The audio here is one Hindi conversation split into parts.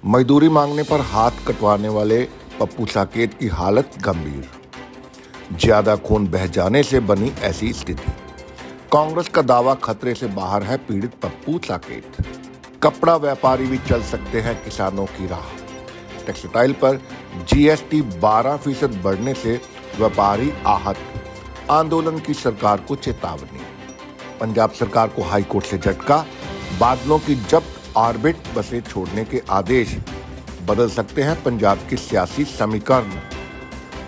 मजदूरी मांगने पर हाथ कटवाने वाले पप्पू साकेत की हालत गंभीर। ज्यादा खून बह जाने से बनी ऐसी स्थिति। कांग्रेस का दावा खतरे से बाहर है पीड़ित पप्पू साकेत। कपड़ा व्यापारी भी चल सकते हैं किसानों की राह। टेक्सटाइल पर जीएसटी 12% बढ़ने से व्यापारी आहत। आंदोलन की सरकार को चेतावनी। पंजाब सरकार को हाईकोर्ट से झटका। बादलों की जब्त ऑर्बिट बसें छोड़ने के आदेश बदल सकते हैं पंजाब के सियासी समीकरण।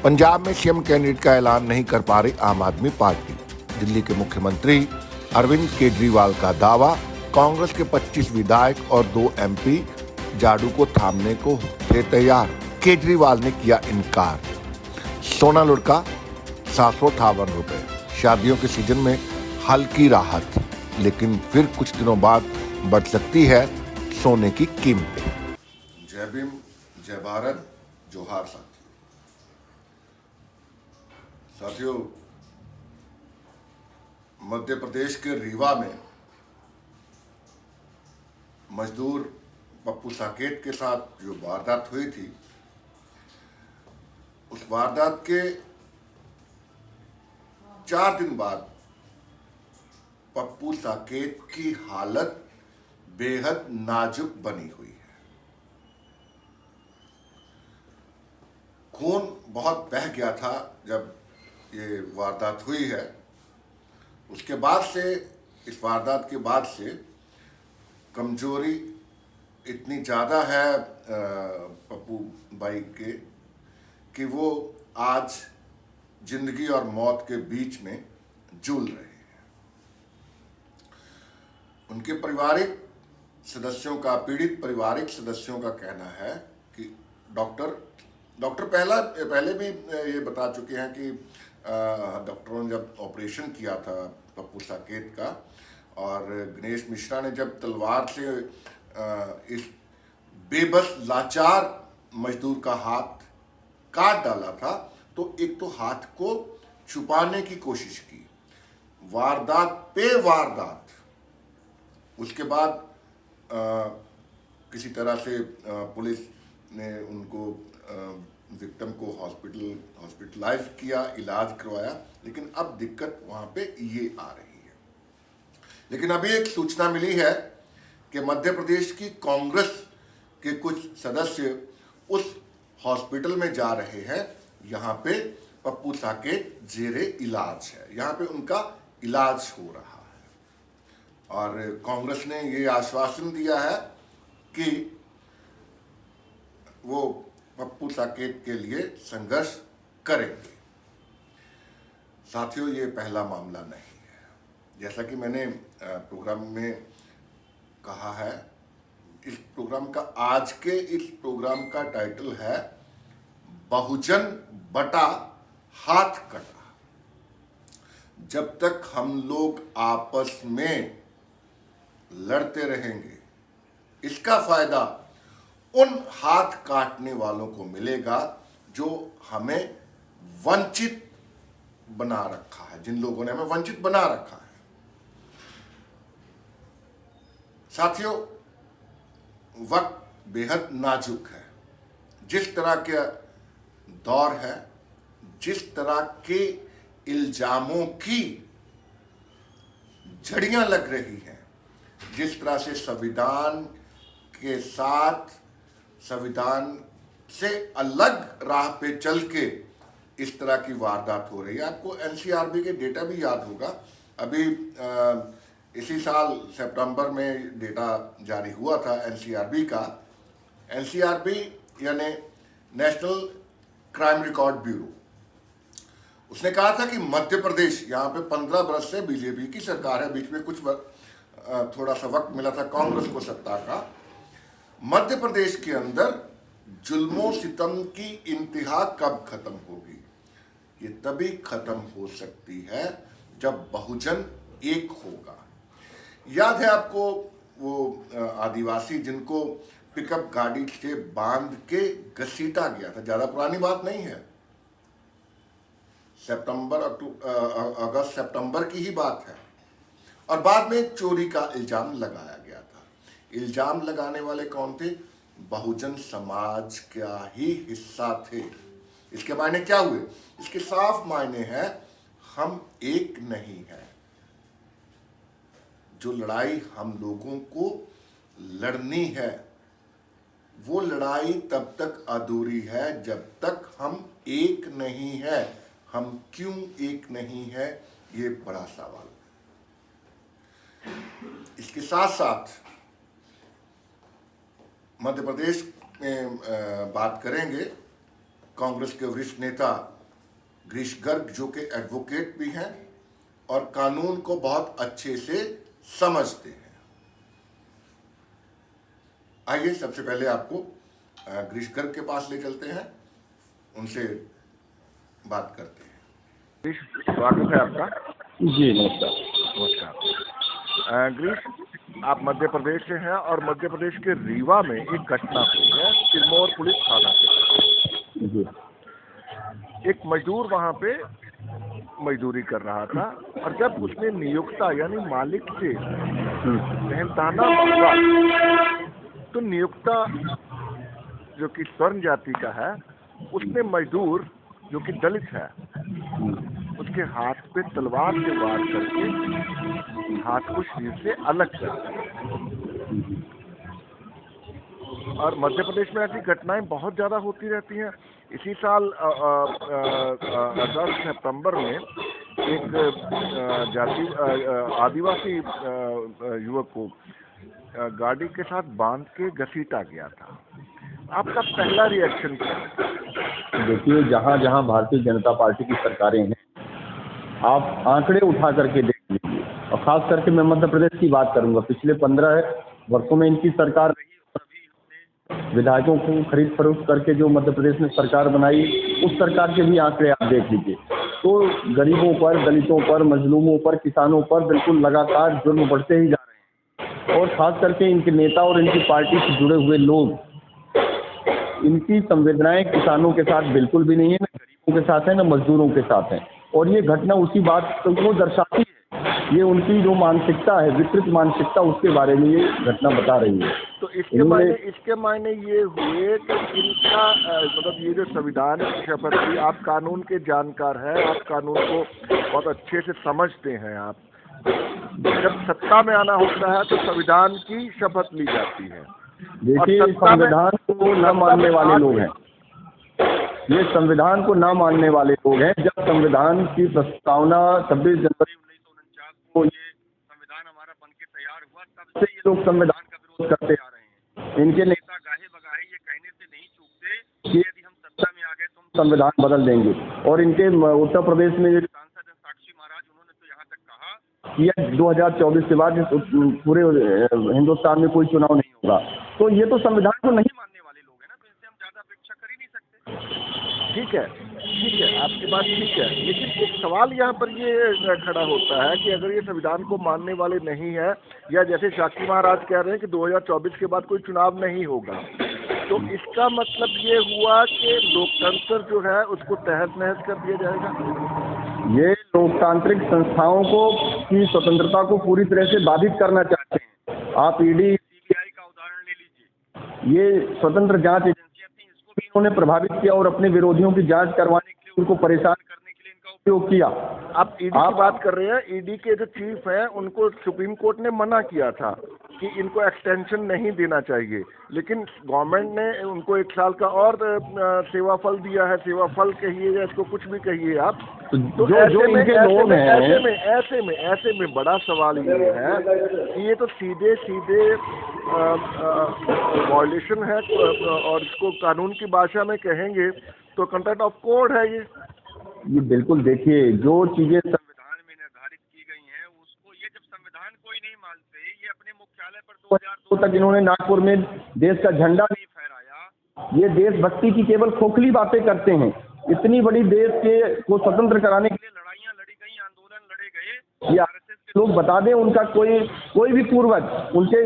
पंजाब में सीएम कैंडिडेट का ऐलान नहीं कर पा रही आम आदमी पार्टी। दिल्ली के मुख्यमंत्री अरविंद केजरीवाल का दावा, कांग्रेस के 25 विधायक और 2 एमपी जाडू को थामने को थे तैयार। केजरीवाल ने किया इनकार। सोना लुढ़का 758 रुपए। शादियों के सीजन में हल्की राहत, लेकिन फिर कुछ दिनों बाद बढ़ सकती है सोने की कीमतें। जय भीम, जय भारत, जोहार साथियों। मध्य प्रदेश के रीवा में मजदूर पप्पू साकेत के साथ जो वारदात हुई थी, उस वारदात के 4 दिन बाद पप्पू साकेत की हालत बेहद नाजुक बनी हुई है। खून बहुत बह गया था जब ये वारदात हुई है। उसके बाद से, इस वारदात के बाद से कमजोरी इतनी ज़्यादा है पप्पू भाई के कि वो आज जिंदगी और मौत के बीच में जूझ रहे हैं। उनके पारिवारिक सदस्यों का, पीड़ित पारिवारिक सदस्यों का कहना है कि डॉक्टर पहले भी ये बता चुके हैं कि डॉक्टरों ने जब ऑपरेशन किया था पप्पू साकेत का, और गणेश मिश्रा ने जब तलवार से इस बेबस लाचार मजदूर का हाथ काट डाला था, तो एक तो हाथ को छुपाने की कोशिश की, वारदात पे वारदात। उसके बाद किसी तरह से पुलिस ने उनको विक्टिम को हॉस्पिटलाइज किया, इलाज करवाया, लेकिन अब दिक्कत वहां पे ये आ रही है। लेकिन अभी एक सूचना मिली है कि मध्य प्रदेश की कांग्रेस के कुछ सदस्य उस हॉस्पिटल में जा रहे हैं। यहाँ पे पप्पू साकेत जेरे इलाज है, यहाँ पे उनका इलाज हो रहा है। और कांग्रेस ने ये आश्वासन दिया है कि वो पप्पू साकेत के लिए संघर्ष करेंगे। साथियों, ये पहला मामला नहीं है। जैसा कि मैंने प्रोग्राम में कहा है, इस प्रोग्राम का टाइटल है बहुजन बटा हाथ कटा। जब तक हम लोग आपस में लड़ते रहेंगे, इसका फायदा उन हाथ काटने वालों को मिलेगा जो हमें वंचित बना रखा है, जिन लोगों ने हमें वंचित बना रखा है। साथियों, वक्त बेहद नाजुक है। जिस तरह के दौर है, जिस तरह के इल्जामों की झड़ियां लग रही हैं, जिस तरह से संविधान के साथ, संविधान से अलग राह पे चल के इस तरह की वारदात हो रही है। आपको एनसीआरबी के डेटा भी याद होगा। अभी इसी साल सितंबर में डेटा जारी हुआ था एनसीआरबी का। एनसीआरबी यानी नेशनल क्राइम रिकॉर्ड ब्यूरो, उसने कहा था कि मध्य प्रदेश, यहाँ पे 15 बरस से बीजेपी की सरकार है, बीच में कुछ थोड़ा सा वक्त मिला था कांग्रेस को सत्ता का। मध्य प्रदेश के अंदर जुल्मों सितम की इंतहा कब खत्म होगी? ये तभी खत्म हो सकती है जब बहुजन एक होगा। याद है आपको वो आदिवासी जिनको पिकअप गाड़ी से बांध के घसीटा गया था? ज्यादा पुरानी बात नहीं है, अगस्त सितंबर की ही बात है। और बाद में चोरी का इल्जाम लगाया गया था। इल्जाम लगाने वाले कौन थे? बहुजन समाज का ही हिस्सा थे। इसके मायने क्या हुए? इसके साफ मायने हैं हम एक नहीं हैं। जो लड़ाई हम लोगों को लड़नी है वो लड़ाई तब तक अधूरी है जब तक हम एक नहीं है। हम क्यों एक नहीं है, ये बड़ा सवाल। इसके साथ साथ मध्य प्रदेश में बात करेंगे कांग्रेस के वरिष्ठ नेता गिरीश गर्ग, जो कि एडवोकेट भी हैं और कानून को बहुत अच्छे से समझते हैं। आइए सबसे पहले आपको गिरीश गर्ग के पास ले चलते हैं, उनसे बात करते हैं। गिरीश, स्वागत है आपका। जी नमस्कार। नमस्कार गिरीश, आप मध्य प्रदेश से हैं और मध्य प्रदेश के रीवा में एक घटना हुई है सिरमौर पुलिस थाना के। जी। एक मजदूर वहां पे मजदूरी कर रहा था और जब उसने नियोक्ता यानी मालिक से मेहनताना मांगा तो नियोक्ता जो कि स्वर्ण जाति का है, उसने मजदूर जो कि दलित है उसके हाथ पे तलवार से वार करके हाथ को शरीर से अलग कर दिया। और मध्य प्रदेश में ऐसी घटनाएं बहुत ज्यादा होती रहती हैं। इसी साल 10 सितंबर में एक जाति आदिवासी युवक को गाड़ी के साथ बांध के घसीटा गया था। आपका पहला रिएक्शन क्या है? देखिए, जहाँ जहाँ भारतीय जनता पार्टी की सरकारें हैं, आप आंकड़े उठा करके देख लीजिए, और खास करके मैं मध्य प्रदेश की बात करूंगा। पिछले 15 वर्षों में इनकी सरकार रही और अभी हमने विधायकों को खरीद फरोख्त करके जो मध्य प्रदेश में सरकार बनाई, उस सरकार के भी आंकड़े आप देख लीजिए तो गरीबों पर, दलितों पर, मजलूमों पर, किसानों पर बिल्कुल लगातार जुर्म बढ़ते ही जा रहे हैं। और खास करके इनके नेता और इनकी पार्टी से जुड़े हुए लोग, इनकी संवेदनाएं किसानों के साथ बिल्कुल भी नहीं है, न गरीबों के साथ है, न मजदूरों के साथ है। और ये घटना उसी बात को दर्शाती है। ये उनकी जो मानसिकता है, विकृत मानसिकता, उसके बारे में ये घटना बता रही है। तो इसके मायने ये हुए कि इनका मतलब ये जो संविधान की शपथ थी, आप कानून के जानकार हैं, आप कानून को बहुत अच्छे से समझते हैं। आप जब सत्ता में आना होता है तो संविधान की शपथ ली जाती है। देखिए, संविधान को न मानने वाले लोग हैं, ये संविधान को न मानने वाले लोग हैं। जब संविधान की प्रस्तावना 26 जनवरी 1949 को ये संविधान हमारा बनके तैयार हुआ, तब से ये लोग संविधान का विरोध करते आ रहे हैं। इनके नेता गाहे बगाहे ये कहने से नहीं चूकते कि यदि हम सत्ता में आ गए तो हम संविधान बदल देंगे। और इनके उत्तर प्रदेश में जो सांसद है साक्षी महाराज, उन्होंने तो यहाँ तक कहा कि 2024 के बाद पूरे हिंदुस्तान में कोई चुनाव नहीं होगा। तो ये तो संविधान को नहीं मानने वाले लोग हैं ना, तो इनसे हम ज्यादा अपेक्षा कर ही नहीं सकते। ठीक है, आपकी बात ठीक है, लेकिन एक सवाल यहाँ पर ये खड़ा होता है कि अगर ये संविधान को मानने वाले नहीं है, या जैसे साक्षी महाराज कह रहे हैं कि 2024 के बाद कोई चुनाव नहीं होगा, तो इसका मतलब ये हुआ कि लोकतंत्र जो है उसको तहस नहस कर दिया जाएगा। ये लोकतांत्रिक संस्थाओं को की स्वतंत्रता को पूरी तरह से बाधित करना चाहते हैं। आप ईडी, सीबीआई का उदाहरण ले लीजिए। ये स्वतंत्र जांच एजेंसियां थी, इसको भी इन्होंने प्रभावित किया और अपने विरोधियों की जांच करवाने के लिए, उनको परेशान करने के लिए इनका उपयोग किया। आप ईडी की बात कर रहे हैं। ईडी के जो चीफ हैं उनको सुप्रीम कोर्ट ने मना किया था कि इनको एक्सटेंशन नहीं देना चाहिए, लेकिन गवर्नमेंट ने उनको 1 साल का और सेवा फल दिया है। सेवा फल कहिए या इसको कुछ भी कहिए आप, तो ऐसे में बड़ा सवाल ये है कि ये तो सीधे वॉयलेशन है, और इसको कानून की भाषा में कहेंगे तो कंटेम्प्ट ऑफ कोर्ट है। ये बिल्कुल, देखिए, जो चीजें संविधान में निर्धारित की गई हैं उसको ये जब संविधान कोई नहीं मानते, ये अपने मुख्यालय पर 2002 तक इन्होंने नागपुर में देश का झंडा नहीं फहराया। ये देशभक्ति की केवल खोखली बातें करते हैं। इतनी बड़ी देश के को स्वतंत्र कराने के लिए लड़ाइयाँ लड़ी गई, आंदोलन लड़े गए। ये आरएसएस के लोग बता दें, उनका कोई भी पूर्वज, उनके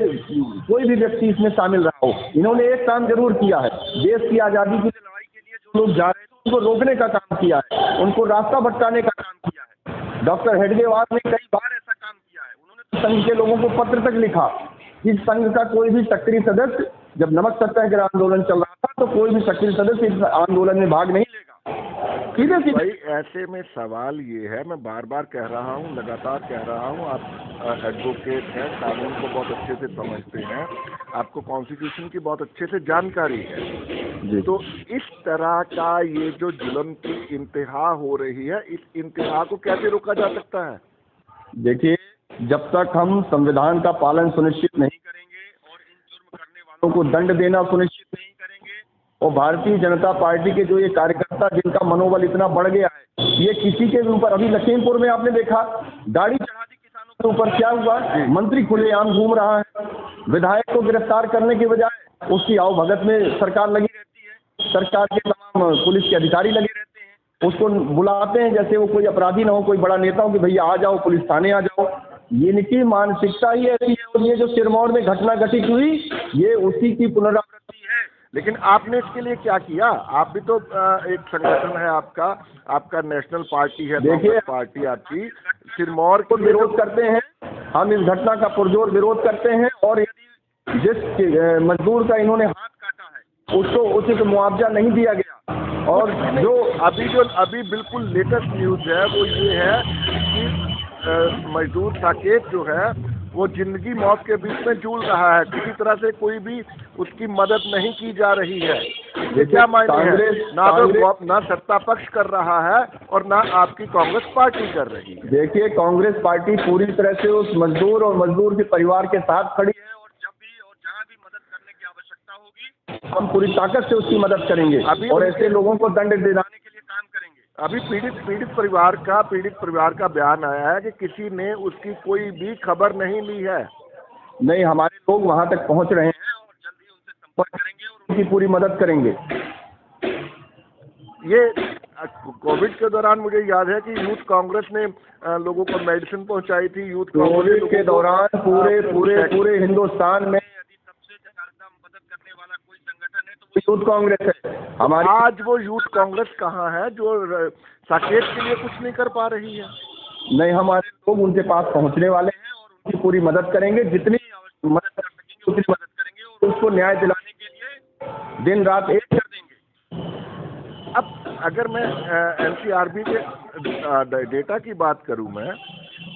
कोई भी व्यक्ति इसमें शामिल रहा हो। इन्होंने एक काम जरूर किया है, देश की आजादी की लड़ाई के लिए जो लोग जा रहे थे उनको रोकने का काम किया है, उनको रास्ता भटकाने का काम किया है। डॉक्टर हेडगेवार ने कई बार ऐसा काम किया है। उन्होंने तो संघ के लोगों को पत्र तक लिखा कि संघ का कोई भी सक्रिय सदस्य जब नमक सत्याग्रह आंदोलन चल रहा था तो कोई भी सक्रिय सदस्य इस आंदोलन में भाग नहीं लेगा। सीधे सीधे भाई ऐसे में सवाल ये है, मैं बार बार कह रहा हूँ, लगातार कह रहा हूँ, आप एडवोकेट हैं, कानून को बहुत अच्छे से समझते हैं, आपको कॉन्स्टिट्यूशन की बहुत अच्छे से जानकारी है। तो इस तरह का ये जो जुल्म की इंतहा हो रही है, इस इंतहा को कैसे रोका जा सकता है? देखिए, जब तक हम संविधान का पालन सुनिश्चित नहीं करेंगे और इन जुर्म करने वालों को दंड देना सुनिश्चित नहीं करेंगे, और भारतीय जनता पार्टी के जो ये कार्यकर्ता जिनका मनोबल इतना बढ़ गया है, ये किसी के भी ऊपर, अभी लखीमपुर में आपने देखा गाड़ी चढ़ा दी किसानों के ऊपर, क्या हुआ? मंत्री खुलेआम घूम रहा है। विधायक को गिरफ्तार करने के बजाय उसकी आवभगत में सरकार लगी रहती है, सरकार के तमाम पुलिस के अधिकारी लगे रहते हैं, उसको बुलाते हैं जैसे वो कोई अपराधी ना हो, कोई बड़ा नेता हो कि भैया आ जाओ, पुलिस थाने आ जाओ। ये इनकी मानसिकता ही ऐसी है, और ये जो सिरमौर में घटना घटित हुई ये उसी की पुनरावृत्ति है। लेकिन आपने इसके लिए क्या किया? आप भी तो एक संगठन है आपका नेशनल पार्टी है, देखिए, पार्टी आपकी सिरमौर को विरोध करते हैं, हम इस घटना का पुरजोर विरोध करते हैं, और यदि जिस मजदूर का इन्होंने हाथ काटा है उसको उचित मुआवजा नहीं दिया गया, और जो अभी बिल्कुल लेटेस्ट न्यूज है वो ये है कि मजदूर साकेत जो है वो जिंदगी मौत के बीच में जूझ रहा है, किसी तरह से कोई भी उसकी मदद नहीं की जा रही है। ये क्या मायने है? ना सत्ता पक्ष कर रहा है और ना आपकी कांग्रेस पार्टी कर रही है। देखिए, कांग्रेस पार्टी पूरी तरह से उस मजदूर और मजदूर के परिवार के साथ खड़ी है, और जब भी और जहां भी मदद करने की आवश्यकता होगी हम पूरी ताकत से उसकी मदद करेंगे, और ऐसे लोगों को दंड दिलाने के लिए काम करेंगे। अभी पीड़ित परिवार का बयान आया है कि किसी ने उसकी कोई भी खबर नहीं ली है। नहीं, हमारे लोग वहां तक पहुंच रहे हैं और जल्दी उनसे संपर्क करेंगे और उनकी पूरी मदद करेंगे। ये कोविड के दौरान मुझे याद है कि यूथ कांग्रेस ने लोगों को मेडिसिन पहुंचाई थी। यूथ कोविड के दौरान पूरे हिंदुस्तान में यदि सबसे ज्यादा मदद करने वाला कोई संगठन है तो वो यूथ कांग्रेस है हमारी। आज वो यूथ कांग्रेस कहाँ है जो साकेत के लिए कुछ नहीं कर पा रही है? नहीं, हमारे लोग उनके पास पहुंचने वाले हैं और उनकी पूरी मदद करेंगे, जितनी मदद कर सकेंगे उतनी मदद करेंगे, और उसको न्याय दिलाने के लिए दिन रात एक कर देंगे। अब अगर मैं एनसीआरबी के डेटा की बात करूं, मैं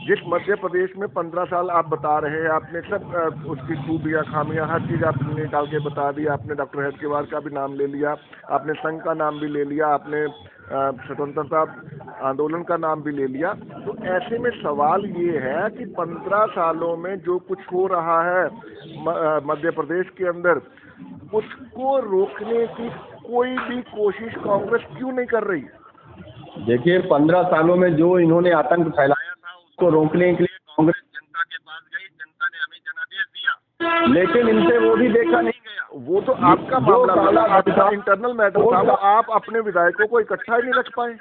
जिस मध्य प्रदेश में 15 साल आप बता रहे हैं, आपने सब उसकी खूबियाँ खामियाँ हर चीज़ आपने निकाल के बता दी। आपने डॉक्टर हेडगेवार का भी नाम ले लिया, आपने संघ का नाम भी ले लिया, आपने स्वतंत्रता आंदोलन का नाम भी ले लिया। तो ऐसे में सवाल ये है कि 15 सालों में जो कुछ हो रहा है मध्य प्रदेश के अंदर, उसको रोकने की कोई भी कोशिश कांग्रेस क्यों नहीं कर रही? देखिए, 15 सालों में जो इन्होंने आतंक फैलाया था उसको रोकने के लिए कांग्रेस जनता के पास गई, जनता ने हमें जनादेश दिया, लेकिन इनसे वो भी देखा नहीं गया। वो तो आपका मामला, आपका इंटरनल मैटर था, वो आप अपने विधायकों को इकट्ठा ही नहीं रख पाए।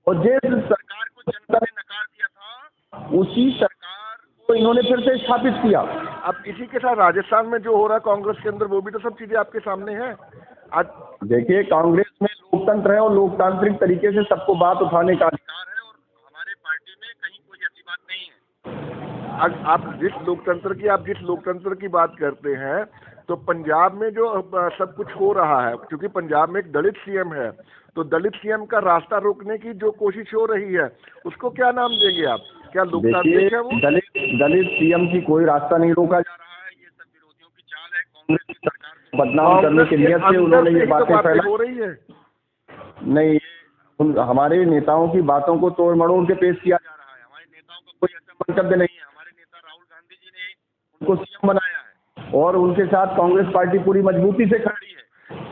और जिस सरकार को जनता ने नकार दिया था उसी सरकार को इन्होंने फिर से स्थापित किया। अब इसी के साथ राजस्थान में जो हो रहा है कांग्रेस के अंदर, वो भी तो सब चीजें आपके सामने है। आज देखिए, कांग्रेस में लोकतंत्र है और लोकतांत्रिक तरीके से सबको बात उठाने का अधिकार है, और हमारे पार्टी में कहीं कोई ऐसी बात नहीं है। आप जिस लोकतंत्र की बात करते हैं, तो पंजाब में जो सब कुछ हो रहा है, क्योंकि पंजाब में एक दलित सीएम है, तो दलित सीएम का रास्ता रोकने की जो कोशिश हो रही है उसको क्या नाम देंगे आप? क्या लोकतांत्रिक है वो? दलित सीएम की कोई रास्ता नहीं रोका जा रहा है। ये सब विरोधियों की चाल है, कांग्रेस की सरकार को बदनाम करने की नियत से उन्होंने ये बातें फैलाई हो रही है। नहीं, हमारे नेताओं की बातों को तोड़ मड़ोड़ के पेश किया जा रहा है। हमारे नेताओं का कोई ऐसा मंतव्य नहीं है। हमारे नेता राहुल गांधी जी ने उनको सीएम बनाया है और उनके साथ कांग्रेस पार्टी पूरी मजबूती से खड़ी है।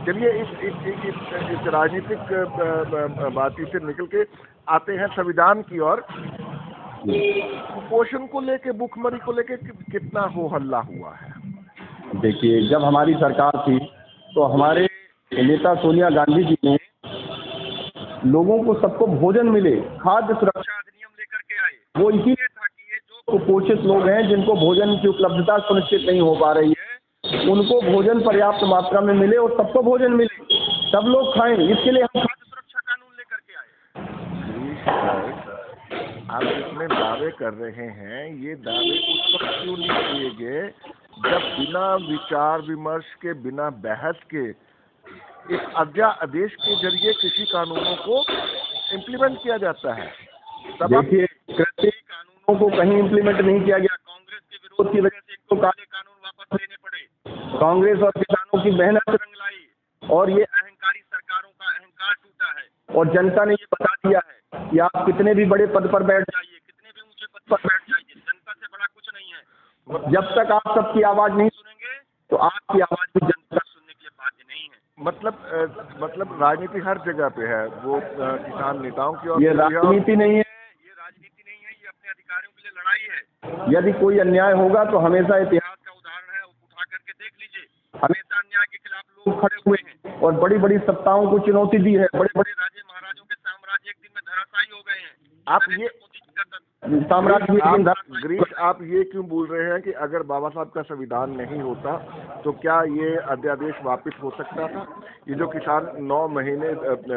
चलिए इस राजनीतिक बातचीत से निकल के आते हैं संविधान की ओर। कुपोषण को लेके, भूखमरी को लेके कितना हो हल्ला हुआ है? देखिए, जब हमारी सरकार थी तो हमारे नेता सोनिया गांधी जी ने लोगों को सबको भोजन मिले, खाद्य सुरक्षा अधिनियम लेकर के आए। वो इसीलिए था कि ये जो कुपोषित लोग हैं, जिनको भोजन की उपलब्धता सुनिश्चित नहीं हो पा रही है, उनको भोजन पर्याप्त मात्रा में मिले और सबको भोजन मिले, सब लोग खाएं। इसके लिए हम खाद्य सुरक्षा कानून लेकर के आए। आप जितने दावे कर रहे हैं, ये दावे उस वक्त क्यों नहीं किए गए जब बिना विचार विमर्श के, बिना बहस के एक अध्यादेश के जरिए कृषि कानूनों को इम्प्लीमेंट किया जाता है। तब देखिए, कृषि कानूनों को कहीं इम्प्लीमेंट नहीं किया गया। कांग्रेस के विरोध की वजह से एक तो काले कानून वापस लेने पड़े, कांग्रेस और किसानों की मेहनत रंग लाई, और ये अहंकारी सरकारों का अहंकार टूटा है। और जनता ने ये बता दिया है कि आप कितने भी बड़े पद पर बैठ जाइए, कितने भी ऊंचे पद पर बैठ जाइए, जनता से बड़ा कुछ नहीं है। जब तक आप सबकी आवाज नहीं सुनेंगे तो आपकी आवाज भी जनता सुनने के लिए बाध्य नहीं है। मतलब राजनीति हर जगह पे है, वो किसान नेताओं की और ये राजनीति नहीं है, ये राजनीति नहीं है, ये अपने अधिकारों के लिए लड़ाई है। यदि कोई अन्याय होगा तो हमेशा इतिहास का उदाहरण है, उठा करके देख लीजिए। हमेशा अन्याय के खिलाफ लोग खड़े हुए हैं और बड़ी बड़ी सत्ताओं को चुनौती दी है। बड़े बड़े राजे महाराजों के साम्राज्य एक दिन में धराशायी हो गए हैं। ग्रीश, आप ये क्यों बोल रहे हैं कि अगर बाबा साहब का संविधान नहीं होता तो क्या ये अध्यादेश वापस हो सकता था? ये जो किसान 9 महीने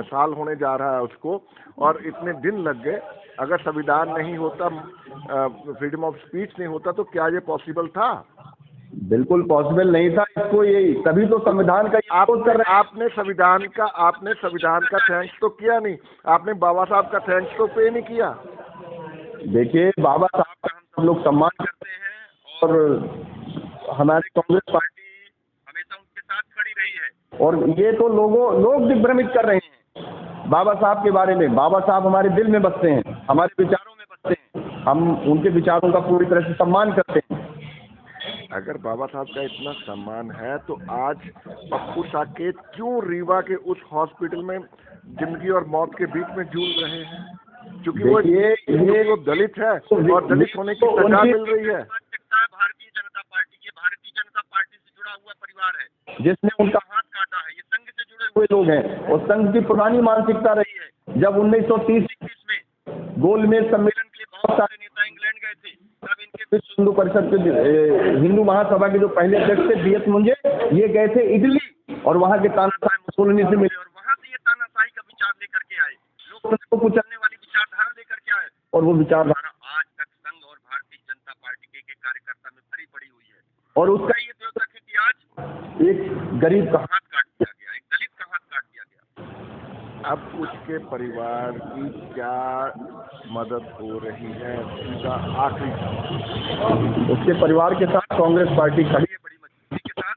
साल होने जा रहा है उसको, और इतने दिन लग गए, अगर संविधान नहीं होता, फ्रीडम ऑफ स्पीच नहीं होता, तो क्या ये पॉसिबल था? बिल्कुल पॉसिबल नहीं था। इसको यही तभी तो संविधान का आपने संविधान का थैंक्स तो किया नहीं, आपने बाबा साहब का थैंक्स तो पे नहीं किया। देखिए, बाबा साहब का हम सब लोग सम्मान करते हैं और हमारी कांग्रेस पार्टी हमेशा उनके साथ खड़ी रही है। और ये तो लोग दिग्भ्रमित कर रहे हैं बाबा साहब के बारे में। बाबा साहब हमारे दिल में बसते हैं, हमारे विचारों में बसते हैं, हम उनके विचारों का पूरी तरह से सम्मान करते हैं। अगर बाबा साहब का इतना सम्मान है तो आज पप्पू साकेत क्यों रीवा के उस हॉस्पिटल में जिंदगी और मौत के बीच में जूझ रहे हैं? क्योंकि वो दलित है और दलित होने की सजा मिल रही है। भारतीय जनता पार्टी से जुड़ा हुआ परिवार है जिसने उनका हाथ काटा है। ये संघ से जुड़े हुए लोग हैं और संघ की पुरानी मानसिकता रही है। जब 1930-21 में गोलमेज सम्मेलन के लिए बहुत सारे नेता इंग्लैंड गए थे, तब इनके विश्व हिंदू परिषद के हिंदू महासभा के जो पहले अध्यक्ष थे बीएस मुंजे, ये गए थे इटली और वहाँ के तानाशाह मुसोलिनी से मिले और वहाँ से ये तानाशाही का विचार लेकर के आए, लोकतंत्र को कुचलने वाली विचारधारा लेकर के आए। और वो विचारधारा आज तक संघ और भारतीय जनता पार्टी के कार्यकर्ता में भरी पड़ी हुई है। और उसका ये द्योतक है कि आज एक गरीब का हाथ काट दिया गया, एक दलित का हाथ काट दिया गया। अब उसके परिवार की क्या मदद हो रही है? उसका आखिरी, उसके परिवार के साथ कांग्रेस पार्टी खड़ी है बड़ी मजबूती के साथ,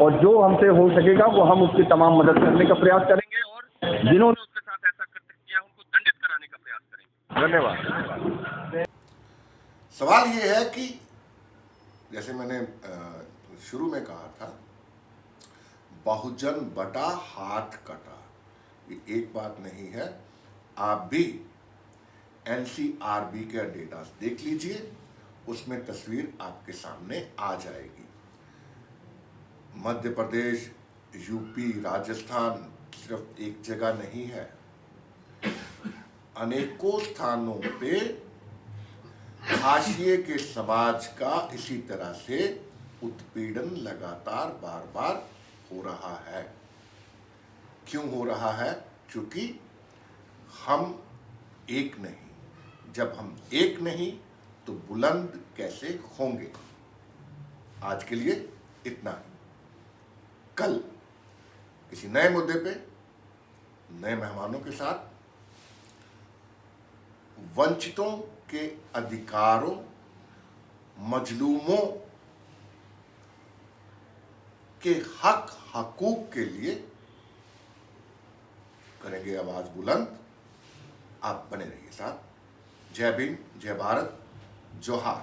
और जो हमसे हो सकेगा वो हम उसकी तमाम मदद करने का प्रयास करेंगे और जिन्होंने उसके साथ ऐसा कृत्य किया उनको दंडित कराने का प्रयास करेंगे। धन्यवाद। सवाल ये है कि जैसे मैंने शुरू में कहा था, बहुजन बटा हाथ कटा, ये एक बात नहीं है। आप भी एनसीआरबी के डेटा देख लीजिए, उसमें तस्वीर आपके सामने आ जाएगी। मध्य प्रदेश, यूपी, राजस्थान सिर्फ एक जगह नहीं है, अनेकों स्थानों पे हाशिए के समाज का इसी तरह से उत्पीड़न लगातार बार बार हो रहा है। क्यों हो रहा है? क्योंकि हम एक नहीं। जब हम एक नहीं तो बुलंद कैसे होंगे? आज के लिए इतना ही। कल किसी नए मुद्दे पे नए मेहमानों के साथ वंचितों के अधिकारों, मजलूमों के हक हकूक के लिए करेंगे आवाज बुलंद। आप बने रहिए साथ। जय भीम, जय भारत, जोहार।